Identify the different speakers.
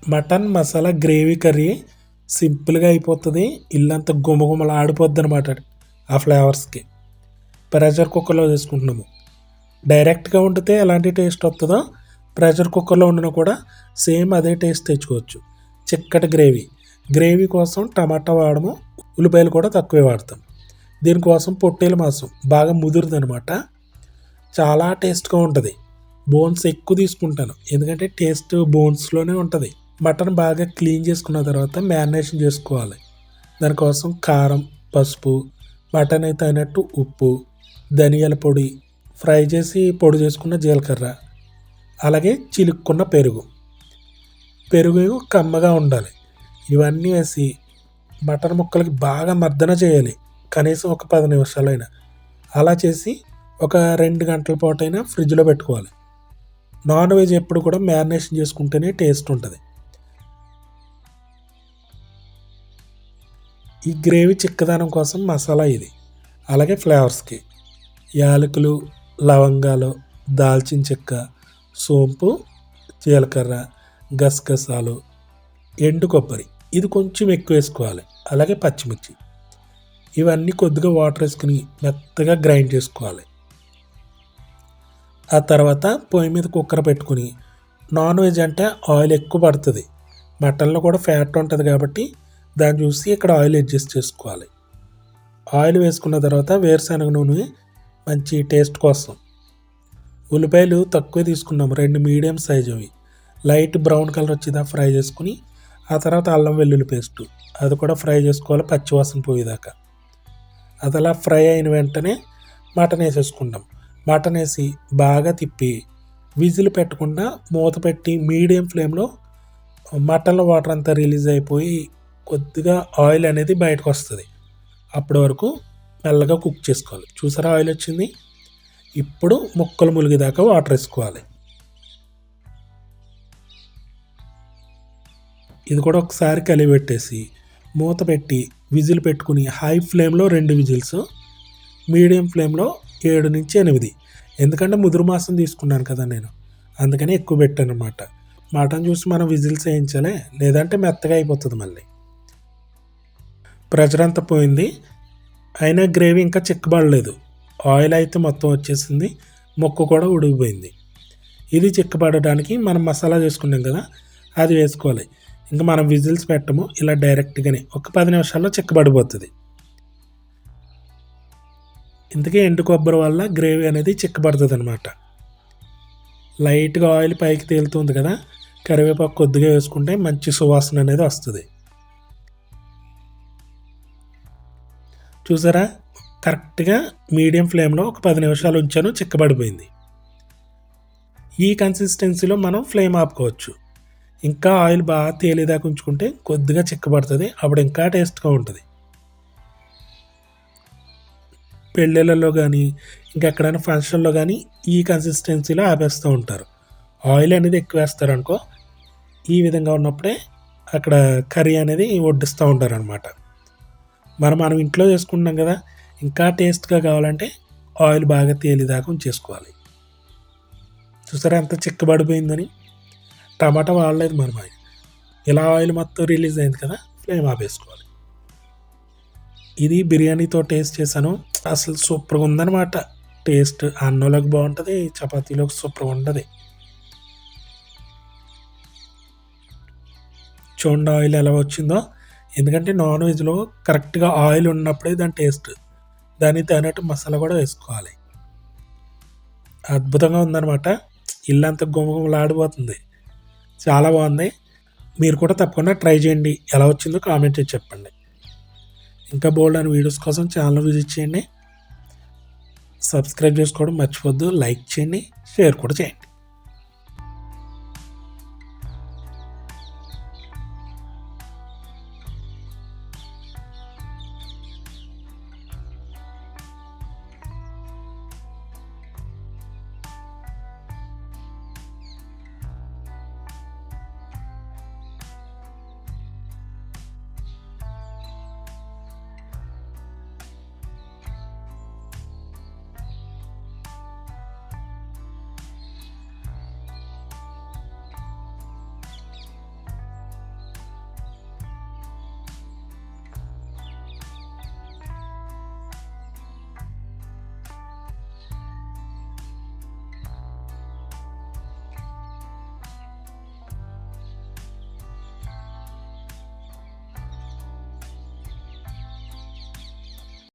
Speaker 1: Mutton masala gravy curry సింపుల్గా అయిపోతుంది. ఇల్లంతా గుమగుమలు ఆడిపోద్ది అనమాట ఆ ఫ్లేవర్స్కి. ప్రెషర్ కుక్కర్లో చేసుకుంటున్నాము. డైరెక్ట్గా వండితే ఎలాంటి టేస్ట్ వస్తుందో ప్రెషర్ కుక్కర్లో వండినా కూడా సేమ్ అదే టేస్ట్ తెచ్చుకోవచ్చు. చిక్కటి గ్రేవీ కోసం టమాటా వాడము, ఉల్లిపాయలు కూడా తక్కువే వాడతాం. దీనికోసం పొట్టేలు మాంసం బాగా ముదురుది అనమాట, చాలా టేస్ట్గా ఉంటుంది. బోన్స్ ఎక్కువ తీసుకుంటాను ఎందుకంటే టేస్ట్ బోన్స్లోనే ఉంటుంది. మటన్ బాగా క్లీన్ చేసుకున్న తర్వాత మ్యారినేషన్ చేసుకోవాలి. దానికోసం కారం, పసుపు, మటన్ అయితే అయినట్టు ఉప్పు, ధనియాల పొడి, ఫ్రై చేసి పొడి చేసుకున్న జీలకర్ర, అలాగే చిలుక్కున్న పెరుగు కమ్మగా ఉండాలి. ఇవన్నీ వేసి మటన్ ముక్కలకి బాగా మర్దన చేయాలి, కనీసం ఒక 10 నిమిషాలైనా. అలా చేసి ఒక 2 గంటల పాటైనా ఫ్రిడ్జ్లో పెట్టుకోవాలి. నాన్ వెజ్ ఎప్పుడు కూడా మ్యారినేషన్ చేసుకుంటేనే టేస్ట్ ఉంటుంది. ఈ గ్రేవీ చిక్కదనం కోసం మసాలా ఇది. అలాగే ఫ్లేవర్స్కి యాలకులు, లవంగాలు, దాల్చిన చెక్క, సోంపు, జీలకర్ర, గసగసాలు, ఎండు కొబ్బరి ఇది కొంచెం ఎక్కువ వేసుకోవాలి. అలాగే పచ్చిమిర్చి ఇవన్నీ కొద్దిగా వాటర్ వేసుకుని మెత్తగా గ్రైండ్ చేసుకోవాలి. ఆ తర్వాత పొయ్యి మీద కుక్కర్ పెట్టుకుని, నాన్ వెజ్ అంటే ఆయిల్ ఎక్కువ పడుతుంది, మటన్లో కూడా ఫ్యాట్ ఉంటుంది కాబట్టి దాన్ని చూసి ఇక్కడ ఆయిల్ అడ్జస్ట్ చేసుకోవాలి. ఆయిల్ వేసుకున్న తర్వాత వేరుశనగ నూనె మంచి టేస్ట్ కోసం. ఉల్లిపాయలు తక్కువే తీసుకున్నాము, 2 మీడియం సైజువి. లైట్ బ్రౌన్ కలర్ వచ్చేదా ఫ్రై చేసుకుని, ఆ తర్వాత అల్లం వెల్లుల్లి పేస్టు అది కూడా ఫ్రై చేసుకోవాలి పచ్చివాసన పోయేదాకా. అది అలా ఫ్రై అయిన వెంటనే మటన్ వేసేసుకుంటాం. మటన్ వేసి బాగా తిప్పి విజిల్ పెట్టకుండా మూత పెట్టి మీడియం ఫ్లేమ్లో మటన్లో వాటర్ అంతా రిలీజ్ అయిపోయి కొద్దిగా ఆయిల్ అనేది బయటకు వస్తుంది. అప్పటి వరకు మెల్లగా కుక్ చేసుకోవాలి. చూసారా ఆయిల్ వచ్చింది. ఇప్పుడు ముక్కలు ములిగేదాకా వాటర్ వేసుకోవాలి. ఇది కూడా ఒకసారి కలిపెట్టేసి మూత పెట్టి విజిల్ పెట్టుకుని హై ఫ్లేమ్లో 2 విజిల్స్, మీడియం ఫ్లేమ్లో 7 నుంచి 8. ఎందుకంటే ముదురు మాసం తీసుకున్నాను కదా నేను, అందుకని ఎక్కువ పెట్టాను అనమాట. మటన్ చూసి మనం విజిల్స్ వేయించాలి, లేదంటే మెత్తగా అయిపోతుంది మళ్ళీ. ప్రెషర్ అంతా పోయింది, అయినా గ్రేవీ ఇంకా చిక్కబడలేదు. ఆయిల్ అయితే మొత్తం వచ్చేసింది, ముక్క కూడా ఉడికిపోయింది. ఇది చిక్కబడడానికి మనం మసాలా చేసుకున్నాం కదా అది వేసుకోవాలి. ఇంకా మనం విజిల్స్ పెట్టము, ఇలా డైరెక్ట్గానే ఒక 10 నిమిషాల్లో చిక్కబడిపోతుంది. ఇందుకే ఎండు కొబ్బరి వల్ల గ్రేవీ అనేది చిక్కబడుతుంది అనమాట. లైట్గా ఆయిల్ పైకి తేలుతుంది కదా, కరివేపాకు కొద్దిగా వేసుకుంటే మంచి సువాసన అనేది వస్తుంది. చూసారా కరెక్ట్గా మీడియం ఫ్లేమ్లో ఒక 10 నిమిషాలు ఉంచాను, చిక్కబడిపోయింది. ఈ కన్సిస్టెన్సీలో మనం ఫ్లేమ్ ఆపుకోవచ్చు. ఇంకా ఆయిల్ బాగా తేలేదాకా ఉంచుకుంటే కొద్దిగా చిక్కబడుతుంది, అప్పుడు ఇంకా టేస్ట్గా ఉంటుంది. పెళ్ళిళ్ళలో కానీ ఇంకెక్కడైనా ఫంక్షన్లో కానీ ఈ కన్సిస్టెన్సీలో ఆపేస్తూ ఉంటారు. ఆయిల్ అనేది ఎక్కువ వేస్తారు అనుకో, ఈ విధంగా ఉన్నప్పుడే అక్కడ కర్రీ అనేది వడ్డిస్తూ ఉంటారు అనమాట. మనం ఇంట్లో చేసుకుంటున్నాం కదా, ఇంకా టేస్ట్గా కావాలంటే ఆయిల్ బాగా తేలిదాకా ఉంచేసుకోవాలి. చూసారా ఎంత చిక్కబడిపోయిందని. టమాటా వాడలేదు మనం, ఇలా ఆయిల్ మొత్తం రిలీజ్ అయింది కదా, ఫ్లేమ్ ఆపేసుకోవాలి. ఇది బిర్యానీతో టేస్ట్ చేశాను, అసలు సూపర్గా ఉందన్నమాట. టేస్ట్ అన్నంలోకి బాగుంటుంది, చపాతీలోకి సూపర్గా ఉంటుంది. చూడండి ఆయిల్ ఎలా వచ్చిందో. ఎందుకంటే నాన్ వెజ్లో కరెక్ట్గా ఆయిల్ ఉన్నప్పుడే దాని టేస్ట్. దానికి తగినట్టు మసాలా కూడా వేసుకోవాలి. అద్భుతంగా ఉందన్నమాట. ఇల్లంతా గుమగుమలాడిపోతుంది, చాలా బాగుంది. మీరు కూడా తప్పకుండా ట్రై చేయండి, ఎలా వచ్చిందో కామెంట్ చేసి చెప్పండి. ఇంకా బోల్డ్ అని వీడియోస్ కోసం ఛానల్ విజిట్ చేయండి. సబ్స్క్రైబ్ చేసుకోవడం మర్చిపోద్దు, లైక్ చేయండి, షేర్ కూడా చేయండి.